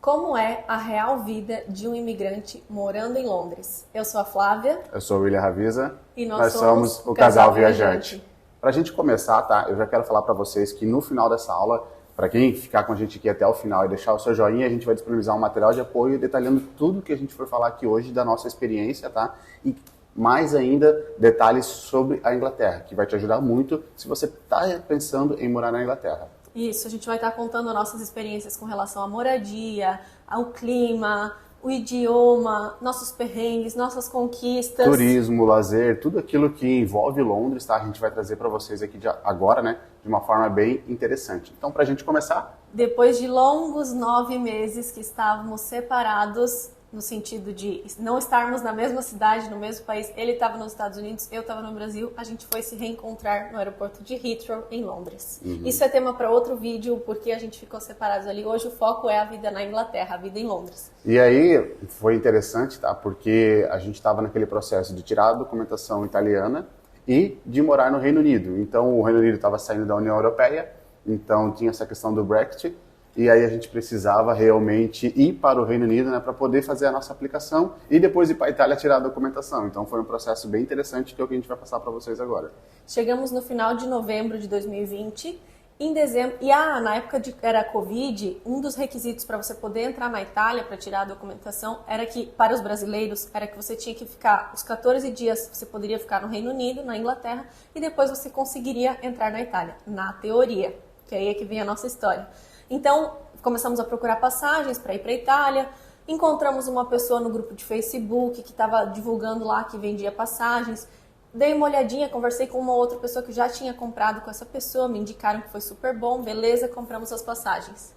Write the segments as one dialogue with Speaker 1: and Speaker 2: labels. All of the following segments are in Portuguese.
Speaker 1: Como é a real vida de um imigrante morando em Londres? Eu sou a Flávia.
Speaker 2: Eu sou o William Ravisa.
Speaker 1: E nós
Speaker 2: somos o Casal Viajante. Para a gente começar, tá? Eu já quero falar para vocês que no final dessa aula, para quem ficar com a gente aqui até o final e deixar o seu joinha, a gente vai disponibilizar um material de apoio detalhando tudo que a gente for falar aqui hoje da nossa experiência, tá? E mais ainda, detalhes sobre a Inglaterra, que vai te ajudar muito se você está pensando em morar na Inglaterra.
Speaker 1: Isso, a gente vai estar contando nossas experiências com relação à moradia, ao clima, o idioma, nossos perrengues, nossas conquistas.
Speaker 2: Turismo, lazer, tudo aquilo que envolve Londres, tá? A gente vai trazer para vocês aqui agora, né? De uma forma bem interessante. Então, para a gente começar...
Speaker 1: Depois de longos 9 meses que estávamos separados, no sentido de não estarmos na mesma cidade, no mesmo país, ele estava nos Estados Unidos, eu estava no Brasil, a gente foi se reencontrar no aeroporto de Heathrow, em Londres. Isso é tema para outro vídeo, porque a gente ficou separados ali. Hoje o foco é a vida na Inglaterra, a vida em Londres.
Speaker 2: E aí foi interessante, tá? Porque a gente estava naquele processo de tirar a documentação italiana e de morar no Reino Unido. Então o Reino Unido estava saindo da União Europeia, então tinha essa questão do Brexit. E aí a gente precisava realmente ir para o Reino Unido, né, para poder fazer a nossa aplicação e depois ir para a Itália tirar a documentação. Então foi um processo bem interessante que é o que a gente vai passar para vocês agora.
Speaker 1: Chegamos no final de novembro de 2020, em dezembro, e na época era Covid, um dos requisitos para você poder entrar na Itália para tirar a documentação era que, para os brasileiros, era que você tinha que ficar os 14 dias, você poderia ficar no Reino Unido, na Inglaterra, e depois você conseguiria entrar na Itália, na teoria, que aí é que vem a nossa história. Então, começamos a procurar passagens para ir para a Itália, encontramos uma pessoa no grupo de Facebook que estava divulgando lá que vendia passagens, dei uma olhadinha, conversei com uma outra pessoa que já tinha comprado com essa pessoa, me indicaram que foi super bom, beleza, compramos as passagens,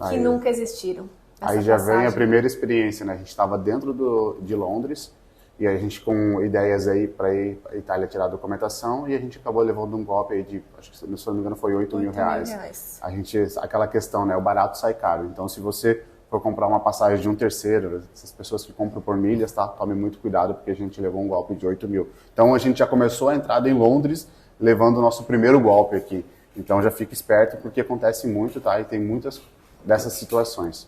Speaker 1: que nunca existiram.
Speaker 2: Aí já vem a primeira experiência, né? A gente estava dentro de Londres, e a gente com ideias aí para ir para a Itália tirar a documentação, e a gente acabou levando um golpe aí de, acho que se não me engano foi 8 mil reais. A gente, aquela questão, né, o barato sai caro. Então se você for comprar uma passagem de um terceiro, essas pessoas que compram por milhas, tá? Tome muito cuidado porque a gente levou um golpe de 8 mil. Então a gente já começou a entrada em Londres levando o nosso primeiro golpe aqui. Então já fique esperto porque acontece muito, tá? E tem muitas dessas situações.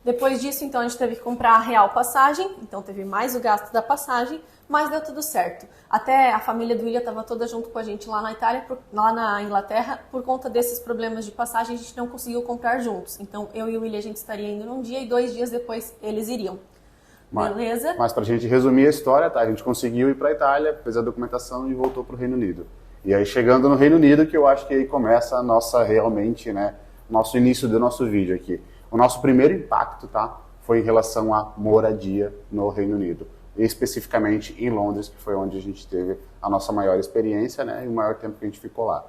Speaker 1: Depois disso, então, a gente teve que comprar a real passagem, então teve mais o gasto da passagem, mas deu tudo certo. Até a família do William estava toda junto com a gente lá na Itália, lá na Inglaterra, por conta desses problemas de passagem, a gente não conseguiu comprar juntos. Então, eu e o William, a gente estaria indo num dia e 2 dias depois eles iriam. Beleza?
Speaker 2: Mas pra gente resumir a história, tá? A gente conseguiu ir para a Itália, fez a documentação e voltou para o Reino Unido. E aí, chegando no Reino Unido, que eu acho que aí começa a nossa, realmente, né, nosso início do nosso vídeo aqui. O nosso primeiro impacto, tá, foi em relação à moradia no Reino Unido, especificamente em Londres, que foi onde a gente teve a nossa maior experiência, né, e o maior tempo que a gente ficou lá.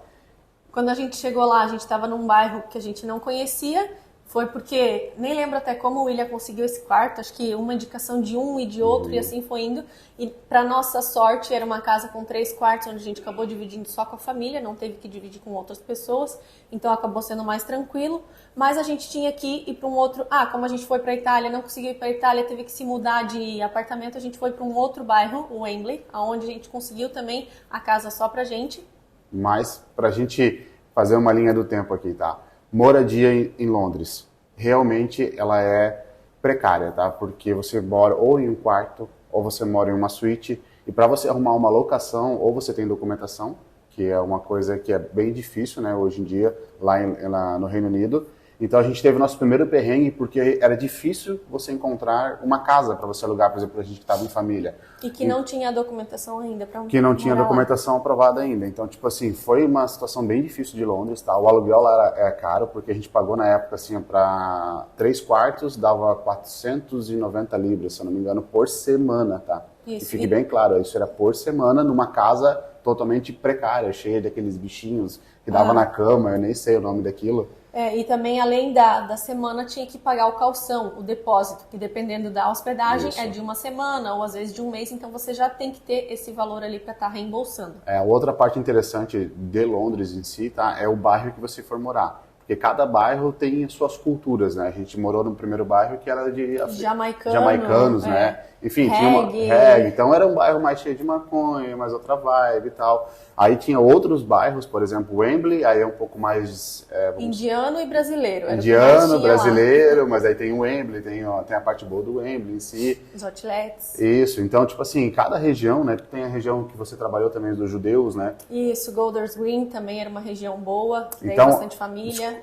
Speaker 1: Quando a gente chegou lá, a gente estava num bairro que a gente não conhecia, foi porque, nem lembro até como o William conseguiu esse quarto, acho que uma indicação de um e de outro, e assim foi indo. E para nossa sorte, era uma casa com 3 quartos, onde a gente acabou dividindo só com a família, não teve que dividir com outras pessoas, então acabou sendo mais tranquilo. Mas a gente tinha que ir para um outro... como a gente foi para a Itália, não conseguiu ir para a Itália, teve que se mudar de apartamento, a gente foi para um outro bairro, o Wembley, onde a gente conseguiu também a casa só pra gente.
Speaker 2: Mas, pra gente fazer uma linha do tempo aqui, tá? Moradia em Londres, realmente ela é precária, tá? Porque você mora ou em um quarto, ou você mora em uma suíte, e para você arrumar uma locação, ou você tem documentação, que é uma coisa que é bem difícil, né, hoje em dia, lá no Reino Unido. Então a gente teve o nosso primeiro perrengue porque era difícil você encontrar uma casa para você alugar, por exemplo, a gente que estava em família.
Speaker 1: E que não tinha documentação ainda para
Speaker 2: que não tinha documentação aprovada ainda. Então, tipo assim, foi uma situação bem difícil de Londres, tá? O aluguel lá era caro, porque a gente pagou na época, assim, para 3 quartos, dava 490 libras, se eu não me engano, por semana, tá? Isso. E fique bem claro, isso era por semana numa casa totalmente precária, cheia daqueles bichinhos que dava na cama, eu nem sei o nome daquilo.
Speaker 1: E também, além da semana, tinha que pagar o calção, o depósito, que dependendo da hospedagem é de uma semana ou às vezes de um mês, então você já tem que ter esse valor ali para estar reembolsando.
Speaker 2: Outra parte interessante de Londres em si, tá, é o bairro que você for morar. Porque cada bairro tem suas culturas, né? A gente morou no primeiro bairro que era de jamaicanos, né? Enfim, tinha uma reggae, então era um bairro mais cheio de maconha, mais outra vibe e tal. Aí tinha outros bairros, por exemplo, Wembley, aí é um pouco mais...
Speaker 1: indiano e brasileiro.
Speaker 2: Indiano, brasileiro, mas aí tem o Wembley, tem a parte boa do Wembley em si.
Speaker 1: Os outlets.
Speaker 2: Isso, então, tipo assim, cada região, né, tem a região que você trabalhou também dos judeus, né?
Speaker 1: Isso, Golders Green também era uma região boa, que tem
Speaker 2: então,
Speaker 1: bastante família.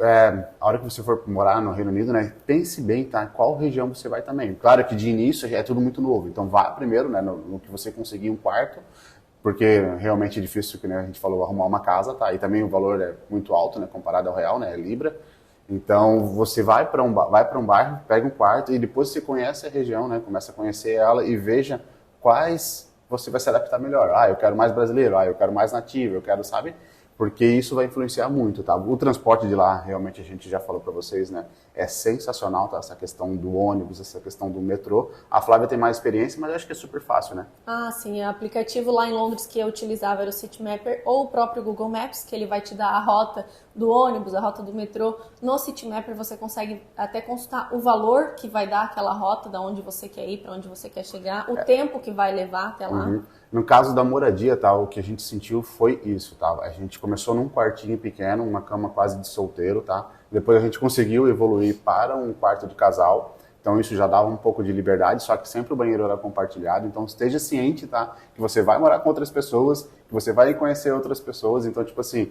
Speaker 2: A hora que você for morar no Reino Unido, né, pense bem, tá? Qual região você vai também. Claro que de início é tudo muito novo, então vá primeiro, né, no que você conseguir um quarto, porque realmente é difícil, que né, a gente falou, arrumar uma casa, tá? E também o valor é muito alto, né, comparado ao real, né, é libra. Então você vai para um bairro, pega um quarto e depois você conhece a região, né, começa a conhecer ela e veja quais você vai se adaptar melhor. Ah, eu quero mais brasileiro, eu quero mais nativo, eu quero, sabe? Porque isso vai influenciar muito, tá? O transporte de lá, realmente a gente já falou para vocês, né? É sensacional, tá? Essa questão do ônibus, essa questão do metrô. A Flávia tem mais experiência, mas eu acho que é super fácil, né?
Speaker 1: Ah, sim. O aplicativo lá em Londres que eu utilizava era o Citymapper ou o próprio Google Maps, que ele vai te dar a rota do ônibus, a rota do metrô. No Citymapper você consegue até consultar o valor que vai dar aquela rota, da onde você quer ir, para onde você quer chegar, o tempo que vai levar até lá.
Speaker 2: Uhum. No caso da moradia, tá, o que a gente sentiu foi isso, tá? A gente começou num quartinho pequeno, uma cama quase de solteiro, tá? Depois a gente conseguiu evoluir para um quarto de casal, então isso já dava um pouco de liberdade, só que sempre o banheiro era compartilhado, então esteja ciente, tá? Que você vai morar com outras pessoas, que você vai conhecer outras pessoas, então tipo assim,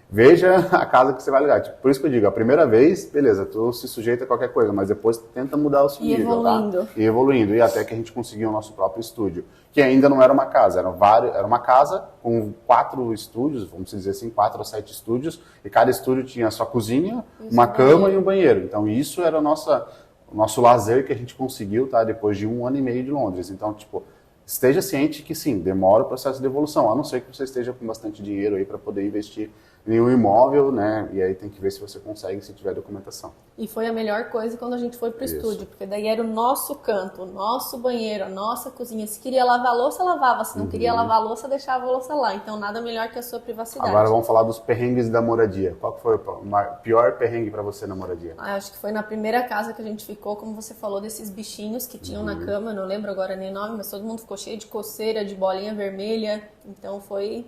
Speaker 2: veja a casa que você vai alugar. Tipo, por isso que eu digo, a primeira vez, beleza, tu se sujeita a qualquer coisa, mas depois tenta mudar o seu nível, tá? E evoluindo. E até que a gente conseguiu o nosso próprio estúdio, que ainda não era uma casa, era uma casa com 4 estúdios, vamos dizer assim, 4 ou 7 estúdios, e cada estúdio tinha a sua cozinha, uma cama e um banheiro. Então isso era o nosso lazer que a gente conseguiu, tá? Depois de 1 ano e meio de Londres. Então, tipo, esteja ciente que sim, demora o processo de evolução, a não ser que você esteja com bastante dinheiro aí para poder investir em um imóvel, né? E aí tem que ver se você consegue, se tiver documentação.
Speaker 1: E foi a melhor coisa quando a gente foi pro estúdio, porque daí era o nosso canto, o nosso banheiro, a nossa cozinha. Se queria lavar a louça, lavava. Se não queria lavar a louça, deixava a louça lá. Então nada melhor que a sua privacidade.
Speaker 2: Agora vamos falar dos perrengues da moradia. Qual que foi o pior perrengue para você na moradia?
Speaker 1: Acho que foi na primeira casa que a gente ficou, como você falou, desses bichinhos que tinham na cama. Eu não lembro agora nem o nome, mas todo mundo ficou cheio de coceira, de bolinha vermelha. Então foi...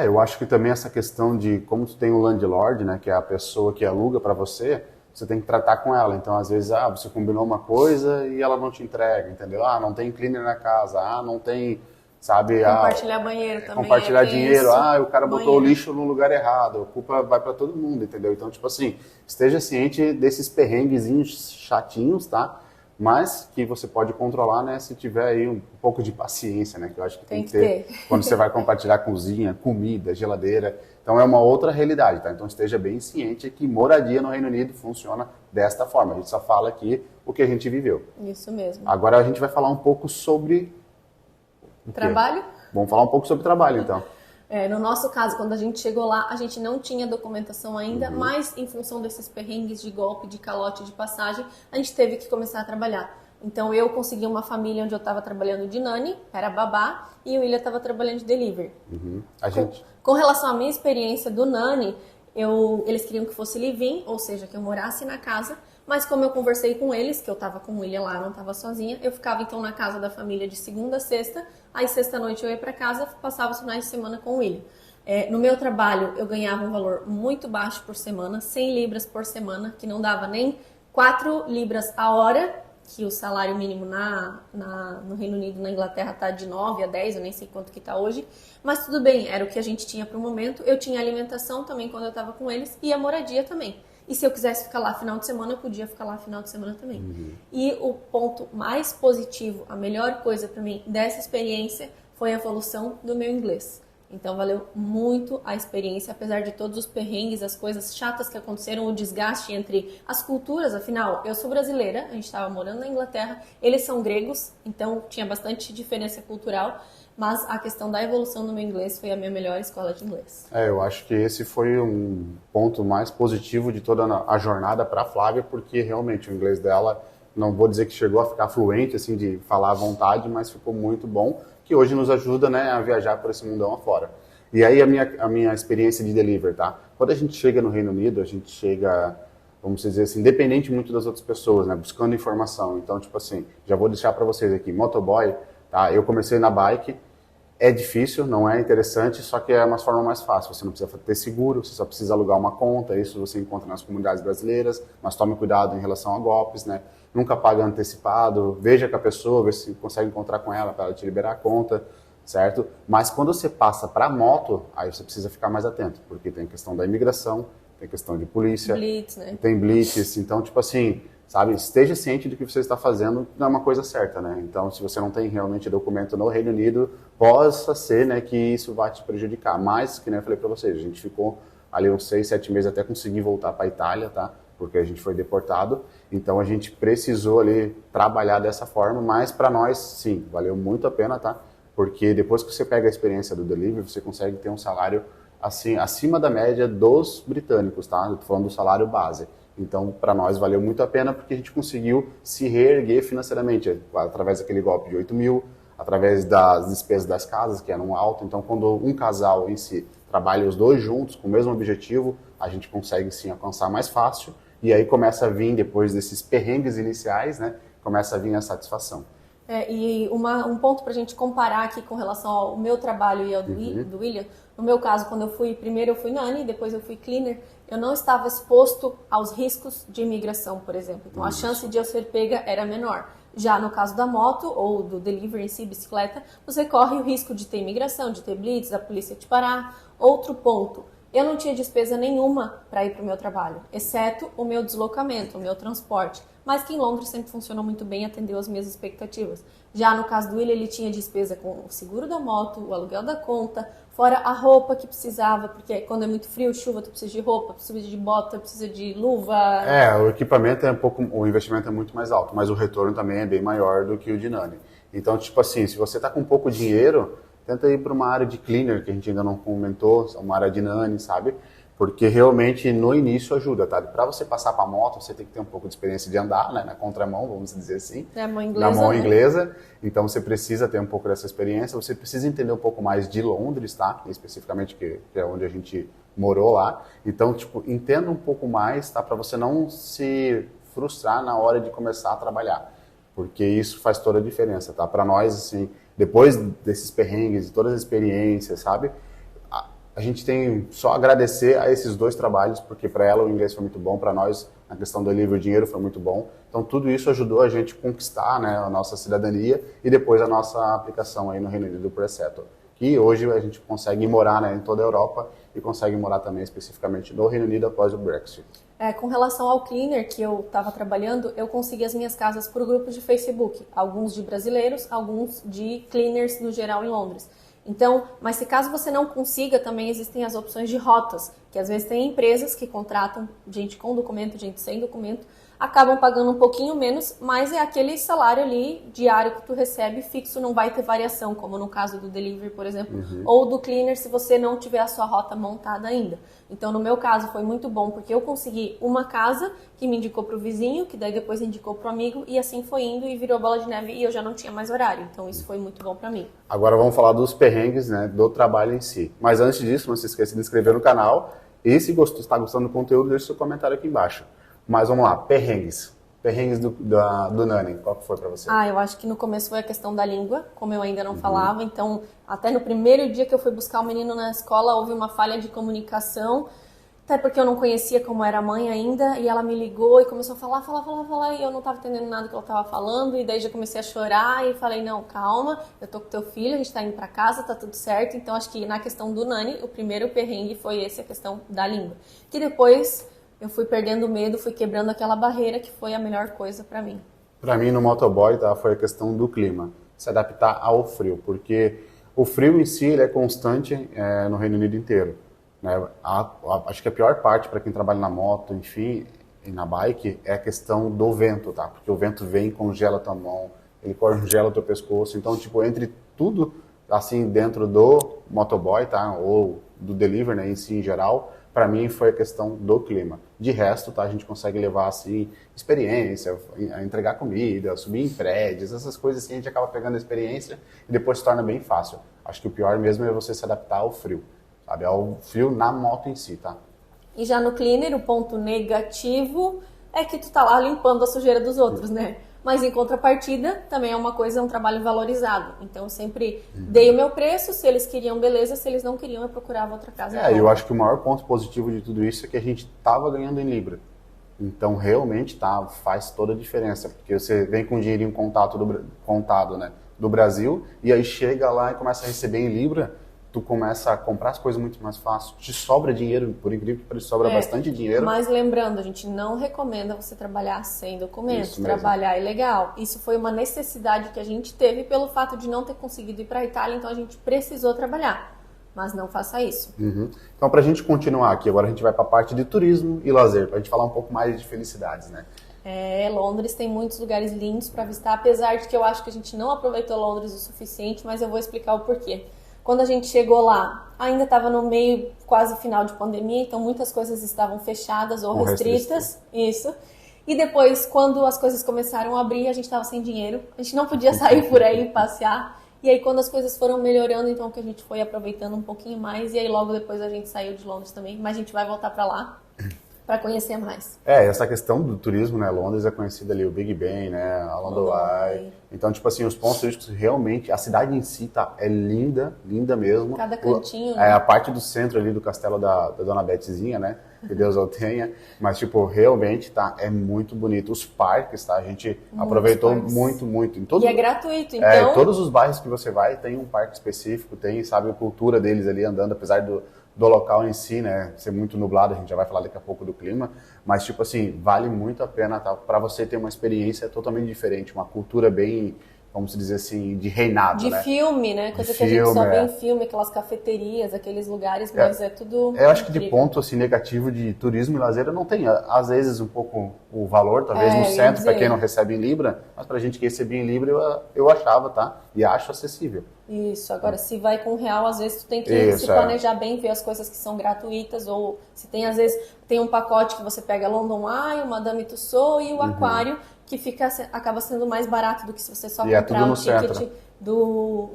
Speaker 2: Eu acho que também essa questão de como tu tem o landlord, né, que é a pessoa que aluga para você tem que tratar com ela. Então, às vezes, você combinou uma coisa e ela não te entrega, entendeu? Não tem cleaner na casa, não tem, sabe...
Speaker 1: Compartilhar banheiro também.
Speaker 2: Compartilhar dinheiro, o cara botou o lixo no lugar errado, a culpa vai para todo mundo, entendeu? Então, tipo assim, esteja ciente desses perrenguezinhos chatinhos, tá? Mas que você pode controlar, né, se tiver aí um pouco de paciência, né, que eu acho que tem que ter quando você vai compartilhar cozinha, comida, geladeira. Então é uma outra realidade, tá? Então esteja bem ciente que moradia no Reino Unido funciona desta forma. A gente só fala aqui o que a gente viveu.
Speaker 1: Isso mesmo.
Speaker 2: Agora a gente vai falar um pouco sobre...
Speaker 1: Trabalho?
Speaker 2: Vamos falar um pouco sobre trabalho, então.
Speaker 1: No nosso caso, quando a gente chegou lá, a gente não tinha documentação ainda, mas em função desses perrengues de golpe, de calote, de passagem, a gente teve que começar a trabalhar. Então eu consegui uma família onde eu estava trabalhando de nanny, era babá, e o William estava trabalhando de delivery. Com relação à minha experiência do nanny, eles queriam que fosse live-in, ou seja, que eu morasse na casa, mas como eu conversei com eles, que eu estava com o William lá, não estava sozinha, eu ficava então na casa da família de segunda a sexta, aí sexta-noite eu ia para casa, passava os finais de semana com o William. No meu trabalho, eu ganhava um valor muito baixo por semana, 100 libras por semana, que não dava nem 4 libras a hora, que o salário mínimo no Reino Unido, na Inglaterra, está de 9 a 10, eu nem sei quanto que está hoje, mas tudo bem, era o que a gente tinha para o momento. Eu tinha alimentação também quando eu estava com eles e a moradia também. E se eu quisesse ficar lá final de semana, eu podia ficar lá final de semana também. E o ponto mais positivo, a melhor coisa para mim dessa experiência foi a evolução do meu inglês. Então valeu muito a experiência, apesar de todos os perrengues, as coisas chatas que aconteceram, o desgaste entre as culturas. Afinal, eu sou brasileira, a gente estava morando na Inglaterra, eles são gregos, então tinha bastante diferença cultural, mas a questão da evolução do meu inglês foi a minha melhor escola de inglês.
Speaker 2: Eu acho que esse foi um ponto mais positivo de toda a jornada para a Flávia, porque realmente o inglês dela, não vou dizer que chegou a ficar fluente, assim, de falar à vontade, mas ficou muito bom, que hoje nos ajuda, né, a viajar por esse mundão afora. E aí a minha experiência de delivery, tá? Quando a gente chega no Reino Unido, a gente chega vamos dizer assim, dependente muito das outras pessoas, né? Buscando informação. Então, tipo assim, já vou deixar para vocês aqui, motoboy, tá? Eu comecei na bike, é difícil, não é interessante, só que é uma forma mais fácil. Você não precisa ter seguro, você só precisa alugar uma conta, isso você encontra nas comunidades brasileiras, mas tome cuidado em relação a golpes, né? Nunca paga antecipado, veja com a pessoa, vê se consegue encontrar com ela para ela te liberar a conta, certo? Mas quando você passa para moto, aí você precisa ficar mais atento, porque tem questão da imigração, tem questão de polícia,
Speaker 1: Blitz, né?
Speaker 2: tem blitz, então, tipo assim, sabe, esteja ciente de que você está fazendo não é uma coisa certa, né? Então, se você não tem realmente documento no Reino Unido, possa ser, né, que isso vai te prejudicar. Mas, que nem eu falei para vocês, a gente ficou ali uns 6, 7 meses até conseguir voltar para a Itália, tá? Porque a gente foi deportado. Então, a gente precisou ali trabalhar dessa forma, mas para nós, sim, valeu muito a pena, tá? Porque depois que você pega a experiência do delivery, você consegue ter um salário assim acima da média dos britânicos, tá? Eu tô falando do salário base. Então, para nós valeu muito a pena porque a gente conseguiu se reerguer financeiramente através daquele golpe de 8 mil, através das despesas das casas, que eram altas. Então, quando um casal em si trabalha os dois juntos com o mesmo objetivo, a gente consegue sim alcançar mais fácil. E aí começa a vir, depois desses perrengues iniciais, né? Começa a vir a satisfação.
Speaker 1: E um ponto para a gente comparar aqui com relação ao meu trabalho e ao do William, no meu caso, quando eu fui, primeiro eu fui nanny, depois eu fui cleaner, eu não estava exposto aos riscos de imigração, por exemplo. Então, a chance de eu ser pega era menor. Já no caso da moto ou do delivery em si, bicicleta, você corre o risco de ter imigração, de ter blitz, da polícia te parar. Outro ponto, eu não tinha despesa nenhuma para ir para o meu trabalho, exceto o meu deslocamento, o meu transporte. Mas que em Londres sempre funcionou muito bem, atendeu às minhas expectativas. Já no caso do William, ele tinha despesa com o seguro da moto, o aluguel da conta, fora a roupa que precisava, porque quando é muito frio, chuva, tu precisa de roupa, precisa de bota, precisa de luva.
Speaker 2: O equipamento é o investimento é muito mais alto, mas o retorno também é bem maior do que o de nanny. Então, tipo assim, se você está com pouco dinheiro, tenta ir para uma área de cleaner, que a gente ainda não comentou, uma área de nanny, sabe? Porque realmente no início ajuda, tá? Para você passar para moto, você tem que ter um pouco de experiência de andar, né? Na contramão, vamos dizer assim.
Speaker 1: É a mão inglesa,
Speaker 2: na mão
Speaker 1: né?
Speaker 2: inglesa. Então você precisa ter um pouco dessa experiência. Você precisa entender um pouco mais de Londres, tá? Especificamente que é onde a gente morou lá. Então, tipo, entenda um pouco mais, tá? Para você não se frustrar na hora de começar a trabalhar. Porque isso faz toda a diferença, tá? Para nós, assim, depois desses perrengues, de todas as experiências, sabe? A gente tem só a agradecer a esses dois trabalhos, porque para ela o inglês foi muito bom, para nós a questão do livre o dinheiro foi muito bom. Então tudo isso ajudou a gente a conquistar, né, a nossa cidadania e depois a nossa aplicação aí no Reino Unido do Presetor. Que hoje a gente consegue morar, né, em toda a Europa e consegue morar também especificamente no Reino Unido após o Brexit.
Speaker 1: Com relação ao cleaner que eu estava trabalhando, eu consegui as minhas casas por grupos de Facebook. Alguns de brasileiros, alguns de cleaners no geral em Londres. Então, mas se caso você não consiga, também existem as opções de rotas, que às vezes tem empresas que contratam gente com documento, gente sem documento, acabam pagando um pouquinho menos, mas é aquele salário ali diário que tu recebe fixo, não vai ter variação, como no caso do delivery, por exemplo, ou do cleaner, se você não tiver a sua rota montada ainda. Então, no meu caso, foi muito bom, porque eu consegui uma casa que me indicou para o vizinho, que daí depois indicou para o amigo, e assim foi indo e virou bola de neve, e eu já não tinha mais horário. Então, isso foi muito bom para mim.
Speaker 2: Agora vamos falar dos perrengues, né, do trabalho em si. Mas antes disso, não se esqueça de se inscrever no canal, e se está gostando do conteúdo, deixe seu comentário aqui embaixo. Mas vamos lá, perrengues. Perrengues do Nanny, qual que foi para você?
Speaker 1: Eu acho que no começo foi a questão da língua, como eu ainda não falava. Então, até no primeiro dia que eu fui buscar o menino na escola, houve uma falha de comunicação. Até porque eu não conhecia como era a mãe ainda. E ela me ligou e começou a falar. E eu não estava entendendo nada que ela estava falando. E daí já comecei a chorar e falei, não, calma, eu tô com teu filho, a gente tá indo para casa, tá tudo certo. Então, acho que na questão do Nanny, o primeiro perrengue foi esse, a questão da língua. Que depois eu fui perdendo o medo, fui quebrando aquela barreira que foi a melhor coisa para mim.
Speaker 2: Para mim, no motoboy, tá, foi a questão do clima. Se adaptar ao frio, porque o frio em si ele é constante no Reino Unido inteiro. Né? Acho que a pior parte para quem trabalha na moto, enfim, e na bike, é a questão do vento, tá? Porque o vento vem, congela tua mão, ele congela teu pescoço. Então, tipo, entre tudo, assim, dentro do motoboy, tá? Ou do delivery, né, em si, em geral, para mim foi a questão do clima. De resto, tá, a gente consegue levar assim experiência, entregar comida, subir em prédios, essas coisas assim, a gente acaba pegando a experiência e depois se torna bem fácil. Acho que o pior mesmo é você se adaptar ao frio, sabe? Ao frio na moto em si, tá?
Speaker 1: E já no cleaner, o ponto negativo é que tu tá lá limpando a sujeira dos outros, né? Mas em contrapartida, também é uma coisa, é um trabalho valorizado. Então eu sempre dei o meu preço, se eles queriam, beleza, se eles não queriam, eu procurava outra casa.
Speaker 2: Eu acho que o maior ponto positivo de tudo isso é que a gente tava ganhando em Libra. Então realmente faz toda a diferença, porque você vem com o dinheirinho contado, né, do Brasil, e aí chega lá e começa a receber em Libra, tu começa a comprar as coisas muito mais fácil, te sobra dinheiro, por incrível que pareça, sobra bastante dinheiro.
Speaker 1: Mas lembrando, a gente não recomenda você trabalhar sem documentos, trabalhar ilegal. Isso foi uma necessidade que a gente teve pelo fato de não ter conseguido ir para a Itália, então a gente precisou trabalhar. Mas não faça isso.
Speaker 2: Então, para a gente continuar aqui, agora a gente vai para a parte de turismo e lazer, para a gente falar um pouco mais de felicidades, né?
Speaker 1: Londres tem muitos lugares lindos para visitar, apesar de que eu acho que a gente não aproveitou Londres o suficiente, mas eu vou explicar o porquê. Quando a gente chegou lá, ainda estava no meio, quase final de pandemia, então muitas coisas estavam fechadas ou restritas. Isso. E depois, quando as coisas começaram a abrir, a gente estava sem dinheiro. A gente não podia sair por aí passear. E aí, quando as coisas foram melhorando, então que a gente foi aproveitando um pouquinho mais. E aí, logo depois, a gente saiu de Londres também. Mas a gente vai voltar para lá para conhecer mais.
Speaker 2: Essa questão do turismo, né? Londres é conhecida ali, o Big Ben, né? A London Eye. Então, tipo assim, os pontos turísticos realmente, a cidade em si é linda, linda mesmo.
Speaker 1: Cada cantinho, né?
Speaker 2: A parte do centro ali do castelo da Dona Betezinha, né? Que Deus o tenha. Mas, tipo, realmente, é muito bonito. Os parques, a gente aproveitou muito.
Speaker 1: E é gratuito, então...
Speaker 2: Em todos os bairros que você vai, tem um parque específico, tem, sabe, a cultura deles ali andando, apesar do local em si, né, ser muito nublado, a gente já vai falar daqui a pouco do clima, mas tipo assim, vale muito a pena, para você ter uma experiência totalmente diferente, uma cultura bem, vamos dizer assim, de reinado,
Speaker 1: né? De filme, né? Coisa que a gente só vê em filme, aquelas cafeterias, aqueles lugares, mas é tudo
Speaker 2: Eu acho que de ponto assim, negativo de turismo e lazer não tem, às vezes um pouco o valor, talvez no centro, para quem não recebe em Libra, mas pra gente que recebia em Libra, eu achava, tá? E acho acessível.
Speaker 1: Isso, agora se vai com real, às vezes tu tem que se planejar bem, ver as coisas que são gratuitas, ou se tem, às vezes, tem um pacote que você pega London Eye, o Madame Tussauds e o Aquário, que acaba sendo mais barato do que se você só comprar o ticket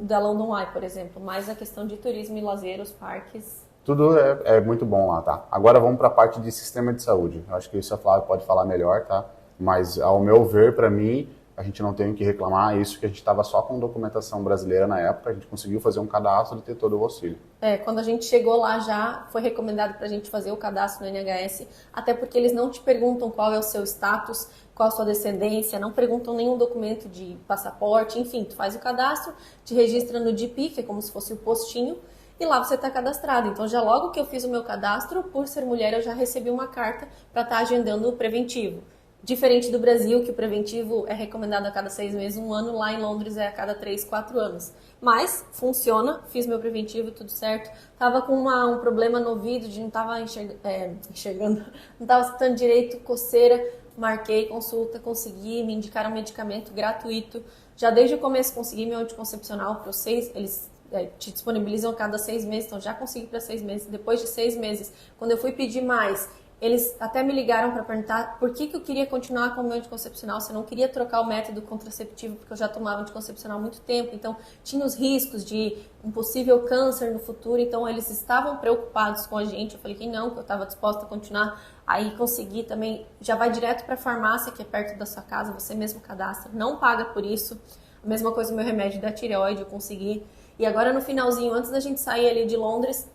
Speaker 1: da London Eye, por exemplo. Mas a questão de turismo e lazer, os parques...
Speaker 2: Tudo é muito bom lá, tá? Agora vamos para a parte de sistema de saúde. Eu acho que isso a Flávia pode falar melhor, tá? Mas, ao meu ver, para mim, a gente não tem o que reclamar. Isso que a gente estava só com documentação brasileira na época, a gente conseguiu fazer um cadastro e ter todo o auxílio.
Speaker 1: Quando a gente chegou lá já foi recomendado para a gente fazer o cadastro no NHS, até porque eles não te perguntam qual é o seu status, qual a sua descendência, não perguntam nenhum documento de passaporte, enfim, tu faz o cadastro, te registra no GP, que é como se fosse o postinho, e lá você está cadastrado. Então, já logo que eu fiz o meu cadastro, por ser mulher, eu já recebi uma carta para estar agendando o preventivo. Diferente do Brasil, que o preventivo é recomendado a cada 6 meses, 1 ano, lá em Londres é a cada 3, 4 anos. Mas funciona, fiz meu preventivo, tudo certo. Tava com um problema no ouvido, de não tava enxergando, não tava escutando direito, coceira, marquei consulta, consegui, me indicaram medicamento gratuito. Já desde o começo consegui meu anticoncepcional para os 6, eles te disponibilizam a cada 6 meses, então já consegui para 6 meses. Depois de 6 meses, quando eu fui pedir mais, eles até me ligaram para perguntar por que eu queria continuar com o meu anticoncepcional, se eu não queria trocar o método contraceptivo, porque eu já tomava anticoncepcional há muito tempo, então tinha os riscos de um possível câncer no futuro, então eles estavam preocupados com a gente. Eu falei que não, que eu estava disposta a continuar. Aí consegui também, já vai direto para a farmácia que é perto da sua casa, você mesmo cadastra, não paga por isso. A mesma coisa o meu remédio da tireoide, eu consegui. E agora no finalzinho, antes da gente sair ali de Londres,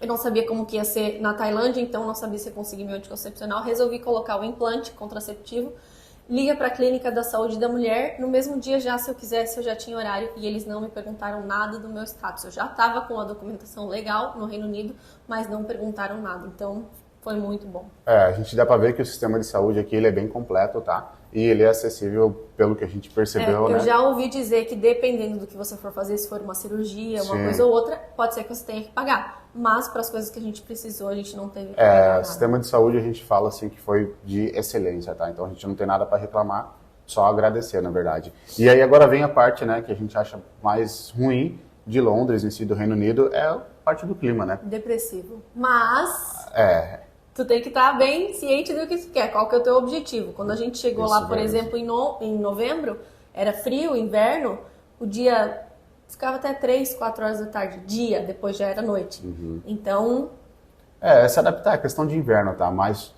Speaker 1: eu não sabia como que ia ser na Tailândia, então não sabia se eu conseguia meu anticoncepcional. Resolvi colocar o implante contraceptivo. Liga para a clínica da saúde da mulher. No mesmo dia já, se eu quisesse, eu já tinha horário. E eles não me perguntaram nada do meu status. Eu já estava com a documentação legal no Reino Unido, mas não perguntaram nada. Então, foi muito bom.
Speaker 2: A gente dá para ver que o sistema de saúde aqui ele é bem completo, tá? E ele é acessível pelo que a gente percebeu, né?
Speaker 1: Eu já ouvi dizer que dependendo do que você for fazer, se for uma cirurgia, uma coisa ou outra, pode ser que você tenha que pagar. Mas para as coisas que a gente precisou, a gente não teve que pagar nada.
Speaker 2: Sistema de saúde a gente fala assim que foi de excelência, tá? Então a gente não tem nada para reclamar, só agradecer, na verdade. E aí agora vem a parte, né, que a gente acha mais ruim de Londres, em si, do Reino Unido, é a parte do clima, né?
Speaker 1: Depressivo. Mas... tu tem que estar bem ciente do que tu quer, qual que é o teu objetivo. Quando a gente chegou lá, por exemplo, em novembro, era frio, inverno, o dia ficava até 3, 4 horas da tarde, depois já era noite. Então,
Speaker 2: É se adaptar, é questão de inverno, tá? Mas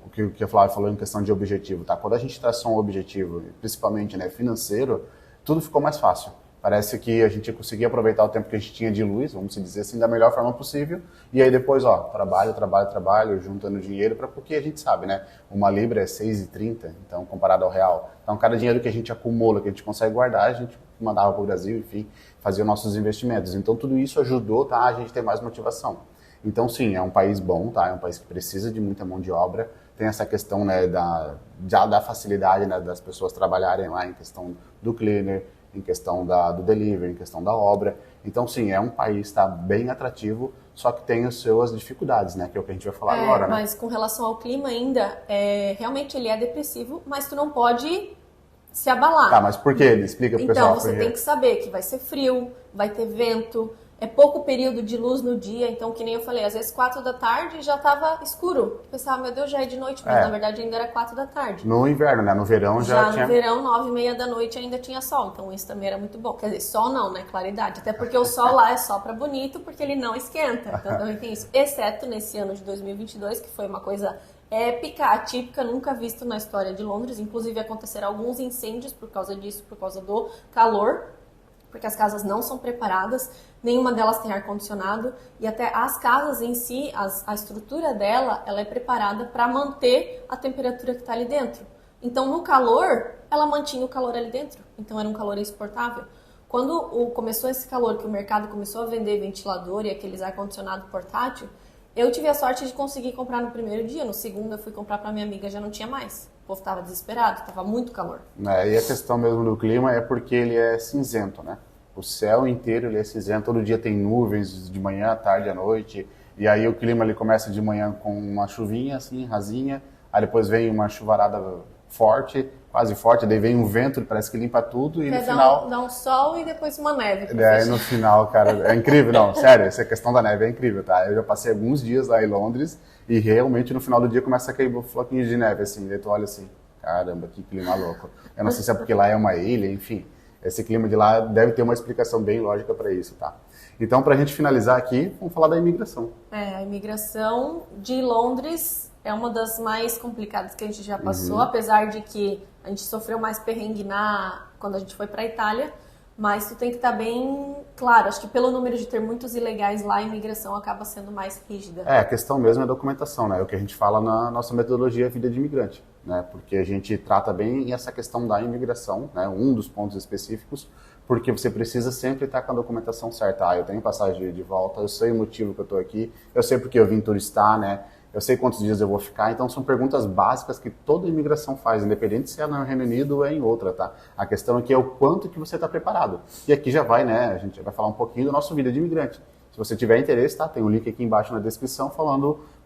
Speaker 2: o que a Flávia falou em questão de objetivo, tá? Quando a gente traçou um objetivo, principalmente, né, financeiro, tudo ficou mais fácil. Parece que a gente conseguia aproveitar o tempo que a gente tinha de luz, vamos dizer assim, da melhor forma possível. E aí depois, trabalho, juntando dinheiro, porque a gente sabe, né? Uma libra é 6,30, então, comparado ao real. Então, cada dinheiro que a gente acumula, que a gente consegue guardar, a gente mandava para o Brasil, enfim, fazia nossos investimentos. Então, tudo isso ajudou, tá, a gente ter mais motivação. Então, sim, é um país bom, tá? É um país que precisa de muita mão de obra. Tem essa questão, né, da facilidade, né, das pessoas trabalharem lá em questão do cleaner, em questão do delivery, em questão da obra. Então, sim, é um país que está bem atrativo, só que tem as suas dificuldades, né? Que é o que a gente vai falar agora, né?
Speaker 1: Mas com relação ao clima ainda, realmente ele é depressivo, mas tu não pode se abalar.
Speaker 2: Tá, mas por quê? Explica pro pessoal.
Speaker 1: Então, você tem que saber que vai ser frio, vai ter vento, é pouco período de luz no dia, então, que nem eu falei, às vezes 4 da tarde já estava escuro. Eu pensava, meu Deus, já é de noite, mas na verdade ainda era 4 da tarde.
Speaker 2: No inverno, né? No verão já tinha...
Speaker 1: no verão, 9h30 da noite ainda tinha sol, então isso também era muito bom. Quer dizer, sol não, né? Claridade. Até porque o sol lá é só pra bonito, porque ele não esquenta. Então também tem isso. Exceto nesse ano de 2022, que foi uma coisa épica, atípica, nunca visto na história de Londres. Inclusive aconteceram alguns incêndios por causa disso, por causa do calor, porque as casas não são preparadas, nenhuma delas tem ar-condicionado, e até as casas em si, a estrutura dela, ela é preparada para manter a temperatura que está ali dentro. Então, no calor, ela mantinha o calor ali dentro, então era um calor insuportável. Quando começou esse calor, que o mercado começou a vender ventilador e aqueles ar-condicionado portátil, eu tive a sorte de conseguir comprar no primeiro dia, no segundo eu fui comprar para minha amiga, já não tinha mais. O povo estava desesperado, estava muito calor.
Speaker 2: E a questão mesmo do clima é porque ele é cinzento, né? O céu inteiro ele é cinzento, todo dia tem nuvens de manhã, à tarde, à noite. E aí o clima ele começa de manhã com uma chuvinha assim, rasinha, aí depois vem uma chuvarada forte, quase forte, daí vem um vento, parece que limpa tudo e no final...
Speaker 1: Dá um sol e depois uma neve.
Speaker 2: Aí no final, cara, é incrível, não, sério, essa questão da neve é incrível, tá? Eu já passei alguns dias lá em Londres e realmente no final do dia começa a cair floquinhos de neve, assim, daí tu olha assim, caramba, que clima louco. Eu não sei se é porque lá é uma ilha, enfim, esse clima de lá deve ter uma explicação bem lógica para isso, tá? Então, pra gente finalizar aqui, vamos falar da imigração.
Speaker 1: A imigração de Londres é uma das mais complicadas que a gente já passou, apesar de que a gente sofreu mais perrengue quando a gente foi para a Itália, mas tu tem que estar bem claro. Acho que pelo número de ter muitos ilegais lá, a imigração acaba sendo mais rígida.
Speaker 2: A questão mesmo é a documentação, né? É o que a gente fala na nossa metodologia Vida de Imigrante, né? Porque a gente trata bem essa questão da imigração, né? Um dos pontos específicos, porque você precisa sempre estar com a documentação certa. Eu tenho passagem de volta, eu sei o motivo que eu estou aqui, eu sei porque eu vim turistar, né? Eu sei quantos dias eu vou ficar, então são perguntas básicas que toda imigração faz, independente se é no Reino Unido ou é em outra, tá? A questão aqui é o quanto que você está preparado. E aqui já vai, né, a gente vai falar um pouquinho do nosso Vida de Imigrante. Se você tiver interesse, tá? Tem um link aqui embaixo na descrição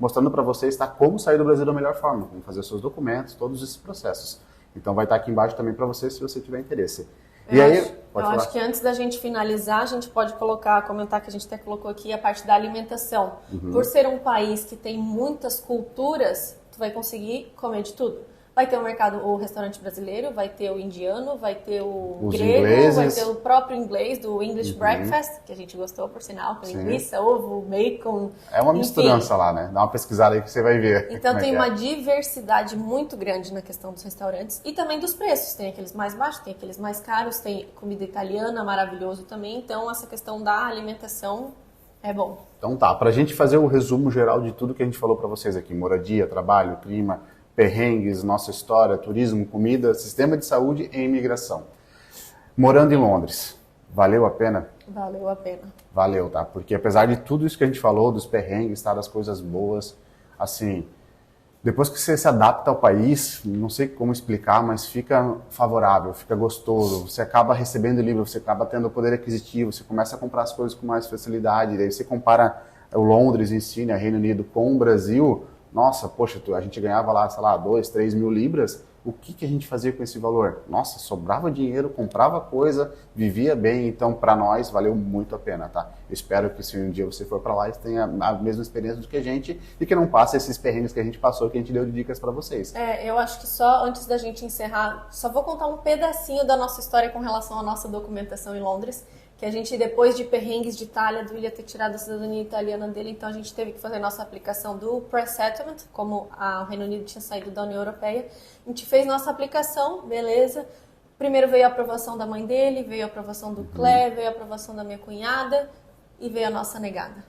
Speaker 2: mostrando para vocês, tá? Como sair do Brasil da melhor forma, como fazer os seus documentos, todos esses processos. Então vai estar aqui embaixo também para você, se você tiver interesse.
Speaker 1: Eu acho que antes da gente finalizar, a gente pode comentar que a gente até colocou aqui a parte da alimentação. Por ser um país que tem muitas culturas, tu vai conseguir comer de tudo. Vai ter o restaurante brasileiro, vai ter o indiano, vai ter o grego,
Speaker 2: ingleses.
Speaker 1: Vai ter o próprio inglês, do English Breakfast, que a gente gostou, por sinal, com linguiça, ovo, bacon.
Speaker 2: É uma misturança lá, né? Dá uma pesquisada aí que você vai ver.
Speaker 1: Então tem uma diversidade muito grande na questão dos restaurantes e também dos preços. Tem aqueles mais baixos, tem aqueles mais caros, tem comida italiana, maravilhoso também. Então essa questão da alimentação é bom.
Speaker 2: Então tá, pra gente fazer o resumo geral de tudo que a gente falou pra vocês aqui, moradia, trabalho, clima, perrengues, nossa história, turismo, comida, sistema de saúde e imigração. Morando em Londres, valeu a pena?
Speaker 1: Valeu a pena.
Speaker 2: Valeu, tá? Porque apesar de tudo isso que a gente falou, dos perrengues, tá, das coisas boas, assim, depois que você se adapta ao país, não sei como explicar, mas fica favorável, fica gostoso, você acaba recebendo livro, você acaba tendo poder aquisitivo, você começa a comprar as coisas com mais facilidade, daí você compara o Londres em si, né, Reino Unido, com o Brasil. Nossa, poxa, a gente ganhava lá, sei lá, 2, 3 mil libras, o que a gente fazia com esse valor? Nossa, sobrava dinheiro, comprava coisa, vivia bem, então para nós valeu muito a pena, tá? Eu espero que se um dia você for para lá, você tenha a mesma experiência do que a gente e que não passe esses perrengues que a gente passou, que a gente deu de dicas para vocês.
Speaker 1: Eu acho que só antes da gente encerrar, só vou contar um pedacinho da nossa história com relação à nossa documentação em Londres, que a gente, depois de perrengues de Itália, do William ter tirado a cidadania italiana dele, então a gente teve que fazer nossa aplicação do Pre-Settlement, como o Reino Unido tinha saído da União Europeia. A gente fez nossa aplicação, beleza. Primeiro veio a aprovação da mãe dele, veio a aprovação do Clé, veio a aprovação da minha cunhada e veio a nossa negada.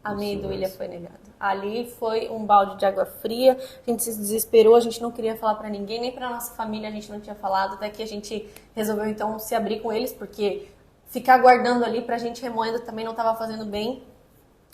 Speaker 1: A minha e do William foi negada. Ali foi um balde de água fria, a gente se desesperou, a gente não queria falar pra ninguém, nem pra nossa família a gente não tinha falado, até que a gente resolveu então se abrir com eles, porque ficar guardando ali pra gente remoendo também não estava fazendo bem.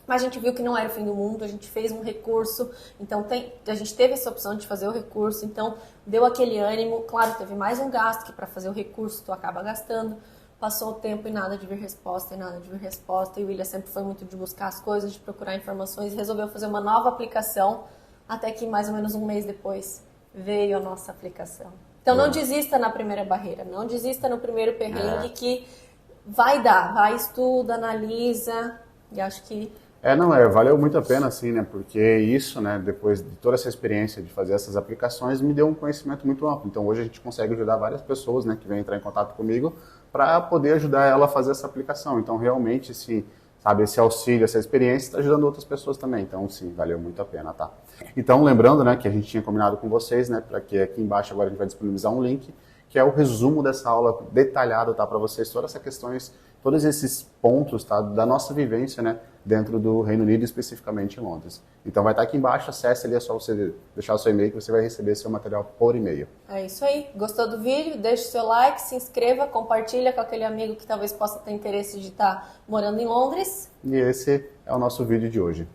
Speaker 1: Mas a gente viu que não era o fim do mundo, a gente fez um recurso, então a gente teve essa opção de fazer o recurso, então deu aquele ânimo. Claro, teve mais um gasto, que para fazer o recurso tu acaba gastando. Passou o tempo e nada de vir resposta, e o William sempre foi muito de buscar as coisas, de procurar informações, e resolveu fazer uma nova aplicação, até que mais ou menos um mês depois veio a nossa aplicação. Então não desista na primeira barreira, não desista no primeiro perrengue, que vai dar, vai, estuda, analisa, e acho que...
Speaker 2: valeu muito a pena, assim, né, porque isso, né, depois de toda essa experiência de fazer essas aplicações, me deu um conhecimento muito amplo. Então, hoje a gente consegue ajudar várias pessoas, né, que vêm entrar em contato comigo para poder ajudar ela a fazer essa aplicação. Então, realmente, esse auxílio, essa experiência está ajudando outras pessoas também. Então, sim, valeu muito a pena, tá? Então, lembrando, né, que a gente tinha combinado com vocês, né, para que aqui embaixo agora a gente vai disponibilizar um link, que é o resumo dessa aula detalhado, tá, para vocês, todas essas questões, todos esses pontos, tá, da nossa vivência, né, dentro do Reino Unido, especificamente em Londres. Então vai estar aqui embaixo, acesse ali, é só você deixar o seu e-mail que você vai receber seu material por e-mail.
Speaker 1: É isso aí. Gostou do vídeo? Deixe o seu like, se inscreva, compartilha com aquele amigo que talvez possa ter interesse de estar morando em Londres.
Speaker 2: E esse é o nosso vídeo de hoje.